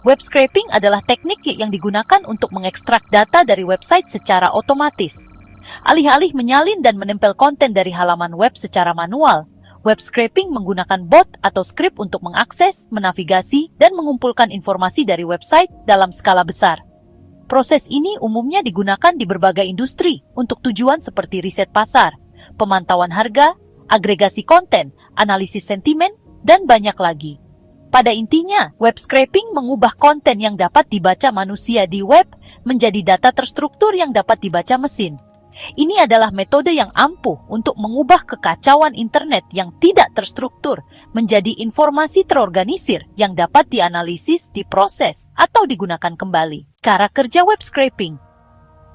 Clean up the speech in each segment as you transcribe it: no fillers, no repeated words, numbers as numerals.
Web scraping adalah teknik yang digunakan untuk mengekstrak data dari website secara otomatis. Alih-alih menyalin dan menempel konten dari halaman web secara manual, web scraping menggunakan bot atau skrip untuk mengakses, menavigasi, dan mengumpulkan informasi dari website dalam skala besar. Proses ini umumnya digunakan di berbagai industri untuk tujuan seperti riset pasar, pemantauan harga, agregasi konten, analisis sentimen, dan banyak lagi. Pada intinya, web scraping mengubah konten yang dapat dibaca manusia di web menjadi data terstruktur yang dapat dibaca mesin. Ini adalah metode yang ampuh untuk mengubah kekacauan internet yang tidak terstruktur menjadi informasi terorganisir yang dapat dianalisis, diproses, atau digunakan kembali. Cara kerja web scraping.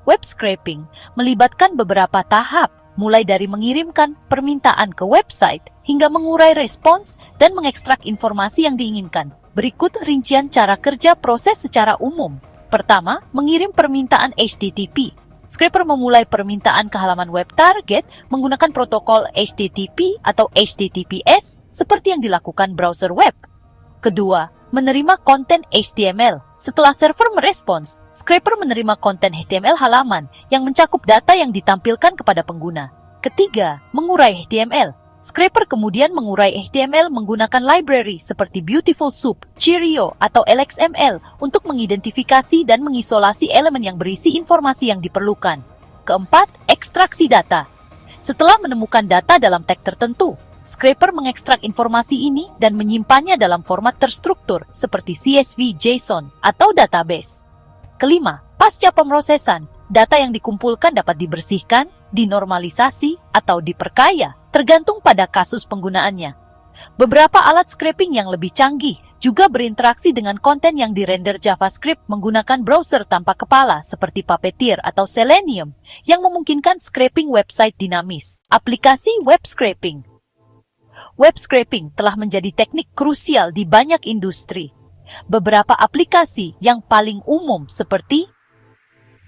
Web scraping melibatkan beberapa tahap, mulai dari mengirimkan permintaan ke website hingga mengurai respons dan mengekstrak informasi yang diinginkan. Berikut rincian cara kerja proses secara umum. Pertama, mengirim permintaan HTTP. Scraper memulai permintaan ke halaman web target menggunakan protokol HTTP atau HTTPS seperti yang dilakukan browser web. Kedua, menerima konten HTML. Setelah server merespons, scraper menerima konten HTML halaman yang mencakup data yang ditampilkan kepada pengguna. Ketiga, mengurai HTML. Scraper kemudian mengurai HTML menggunakan library seperti Beautiful Soup, Cheerio, atau LXML untuk mengidentifikasi dan mengisolasi elemen yang berisi informasi yang diperlukan. Keempat, ekstraksi data. Setelah menemukan data dalam tag tertentu, scraper mengekstrak informasi ini dan menyimpannya dalam format terstruktur seperti CSV, JSON, atau database. Kelima, pasca pemrosesan, data yang dikumpulkan dapat dibersihkan, dinormalisasi, atau diperkaya, tergantung pada kasus penggunaannya. Beberapa alat scraping yang lebih canggih juga berinteraksi dengan konten yang dirender JavaScript menggunakan browser tanpa kepala seperti Puppeteer atau Selenium yang memungkinkan scraping website dinamis. Aplikasi web scraping. Web scraping telah menjadi teknik krusial di banyak industri. Beberapa aplikasi yang paling umum seperti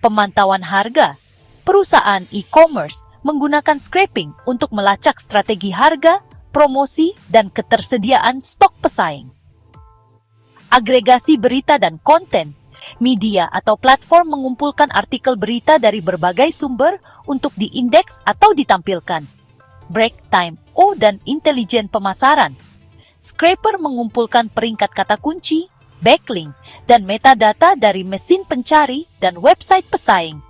pemantauan harga. Perusahaan e-commerce menggunakan scraping untuk melacak strategi harga, promosi, dan ketersediaan stok pesaing. Agregasi berita dan konten. Media atau platform mengumpulkan artikel berita dari berbagai sumber untuk diindeks atau ditampilkan. Break time, dan intelijen pemasaran. Scraper mengumpulkan peringkat kata kunci, backlink, dan metadata dari mesin pencari dan website pesaing.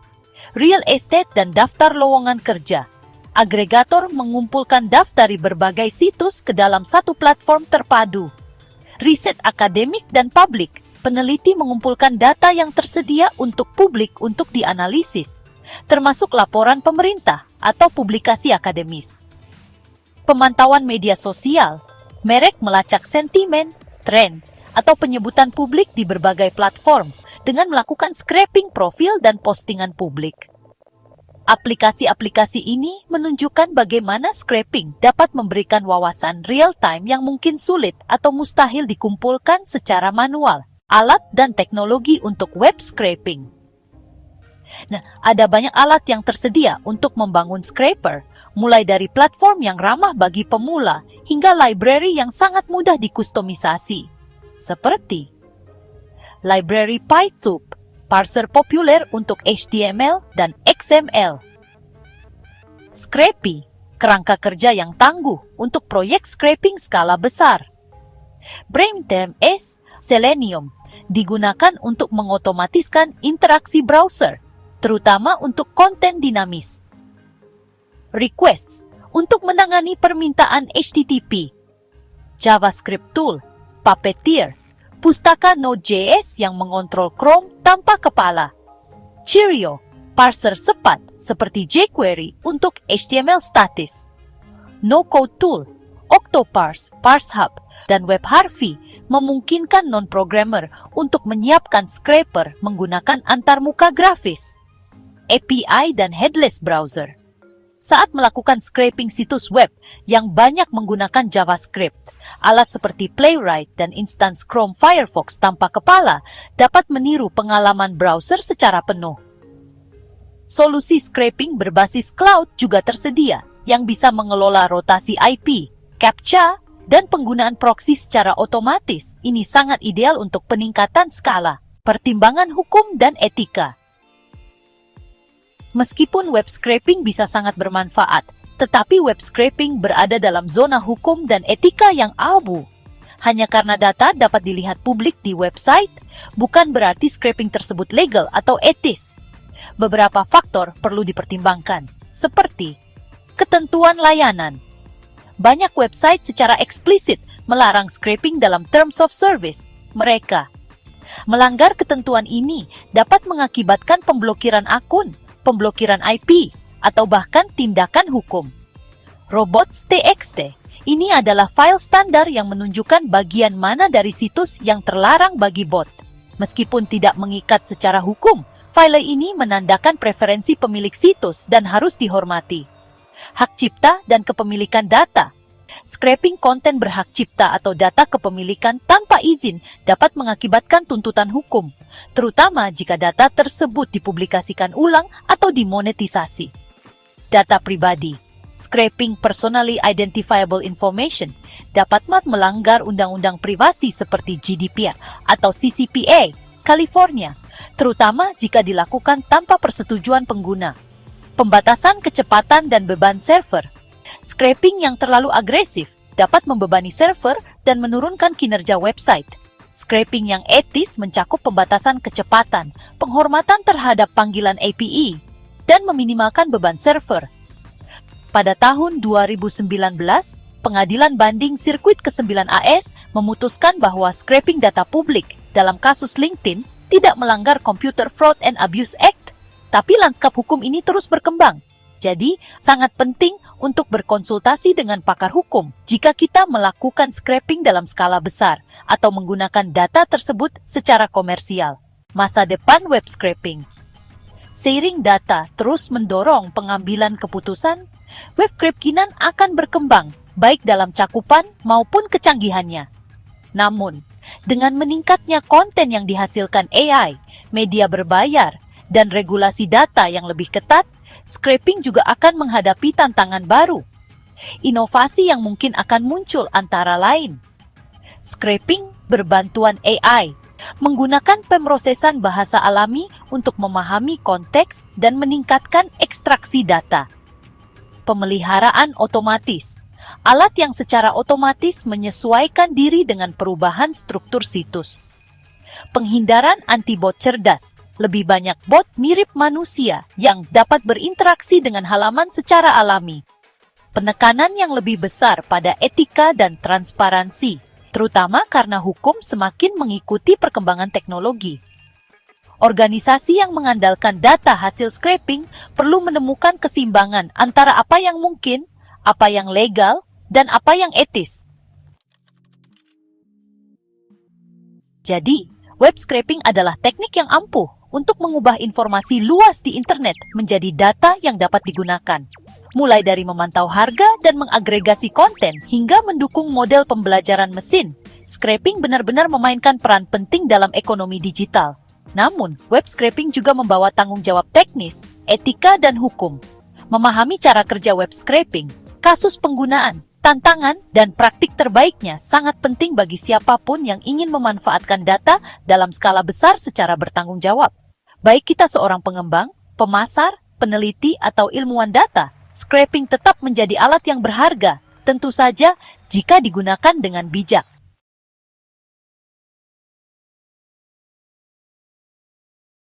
Real estate dan daftar lowongan kerja. Agregator mengumpulkan daftar dari berbagai situs ke dalam satu platform terpadu. Riset akademik dan publik. Peneliti mengumpulkan data yang tersedia untuk publik untuk dianalisis, termasuk laporan pemerintah atau publikasi akademis. Pemantauan media sosial. Merek melacak sentimen, tren, atau penyebutan publik di berbagai platform dengan melakukan scraping profil dan postingan publik. Aplikasi-aplikasi ini menunjukkan bagaimana scraping dapat memberikan wawasan real-time yang mungkin sulit atau mustahil dikumpulkan secara manual. Alat dan teknologi untuk web scraping. Nah, ada banyak alat yang tersedia untuk membangun scraper, mulai dari platform yang ramah bagi pemula hingga library yang sangat mudah dikustomisasi. Seperti library PyTube, parser populer untuk HTML dan XML. Scrapy, kerangka kerja yang tangguh untuk proyek scraping skala besar. BrainTMS, Selenium, digunakan untuk mengotomatiskan interaksi browser, terutama untuk konten dinamis. Requests, untuk menangani permintaan HTTP. JavaScript Tool, Puppeteer, pustaka Node.js yang mengontrol Chrome tanpa kepala. Cheerio, parser cepat seperti jQuery untuk HTML statis. No-code tool, Octoparse, ParseHub, dan WebHarvey memungkinkan non-programmer untuk menyiapkan scraper menggunakan antarmuka grafis. API dan headless browser. Saat melakukan scraping situs web yang banyak menggunakan JavaScript, alat seperti Playwright dan instance Chrome Firefox tanpa kepala dapat meniru pengalaman browser secara penuh. Solusi scraping berbasis cloud juga tersedia yang bisa mengelola rotasi IP, CAPTCHA, dan penggunaan proksi secara otomatis. Ini sangat ideal untuk peningkatan skala, pertimbangan hukum, dan etika. Meskipun web scraping bisa sangat bermanfaat, tetapi web scraping berada dalam zona hukum dan etika yang abu. Hanya karena data dapat dilihat publik di website, bukan berarti scraping tersebut legal atau etis. Beberapa faktor perlu dipertimbangkan, seperti ketentuan layanan. Banyak website secara eksplisit melarang scraping dalam terms of service mereka. Melanggar ketentuan ini dapat mengakibatkan pemblokiran akun, pemblokiran IP, atau bahkan tindakan hukum. Robots.txt ini adalah file standar yang menunjukkan bagian mana dari situs yang terlarang bagi bot. Meskipun tidak mengikat secara hukum, file ini menandakan preferensi pemilik situs dan harus dihormati. Hak cipta dan kepemilikan data. Scraping konten berhak cipta atau data kepemilikan tanpa izin dapat mengakibatkan tuntutan hukum, terutama jika data tersebut dipublikasikan ulang atau dimonetisasi. Data pribadi. Scraping personally identifiable information dapat melanggar undang-undang privasi seperti GDPR atau CCPA, California, terutama jika dilakukan tanpa persetujuan pengguna. Pembatasan kecepatan dan beban server. Scraping yang terlalu agresif dapat membebani server dan menurunkan kinerja website. Scraping yang etis mencakup pembatasan kecepatan, penghormatan terhadap panggilan API, dan meminimalkan beban server. Pada tahun 2019, Pengadilan Banding Sirkuit ke-9 AS memutuskan bahwa scraping data publik dalam kasus LinkedIn tidak melanggar Computer Fraud and Abuse Act, tapi lanskap hukum ini terus berkembang. Jadi, sangat penting untuk berkonsultasi dengan pakar hukum jika kita melakukan scraping dalam skala besar atau menggunakan data tersebut secara komersial. Masa depan web scraping. Seiring data terus mendorong pengambilan keputusan, web scraping akan berkembang baik dalam cakupan maupun kecanggihannya. Namun, dengan meningkatnya konten yang dihasilkan AI, media berbayar, dan regulasi data yang lebih ketat, scraping juga akan menghadapi tantangan baru. Inovasi yang mungkin akan muncul antara lain. Scraping berbantuan AI, menggunakan pemrosesan bahasa alami untuk memahami konteks dan meningkatkan ekstraksi data. Pemeliharaan otomatis, alat yang secara otomatis menyesuaikan diri dengan perubahan struktur situs. Penghindaran anti-bot cerdas, lebih banyak bot mirip manusia yang dapat berinteraksi dengan halaman secara alami. Penekanan yang lebih besar pada etika dan transparansi, terutama karena hukum semakin mengikuti perkembangan teknologi. Organisasi yang mengandalkan data hasil scraping perlu menemukan keseimbangan antara apa yang mungkin, apa yang legal, dan apa yang etis. Jadi, web scraping adalah teknik yang ampuh untuk mengubah informasi luas di internet menjadi data yang dapat digunakan. Mulai dari memantau harga dan mengagregasi konten hingga mendukung model pembelajaran mesin, scraping benar-benar memainkan peran penting dalam ekonomi digital. Namun, web scraping juga membawa tanggung jawab teknis, etika, dan hukum. Memahami cara kerja web scraping, kasus penggunaan, tantangan, dan praktik terbaiknya sangat penting bagi siapapun yang ingin memanfaatkan data dalam skala besar secara bertanggung jawab. Baik kita seorang pengembang, pemasar, peneliti, atau ilmuwan data, scraping tetap menjadi alat yang berharga, tentu saja jika digunakan dengan bijak.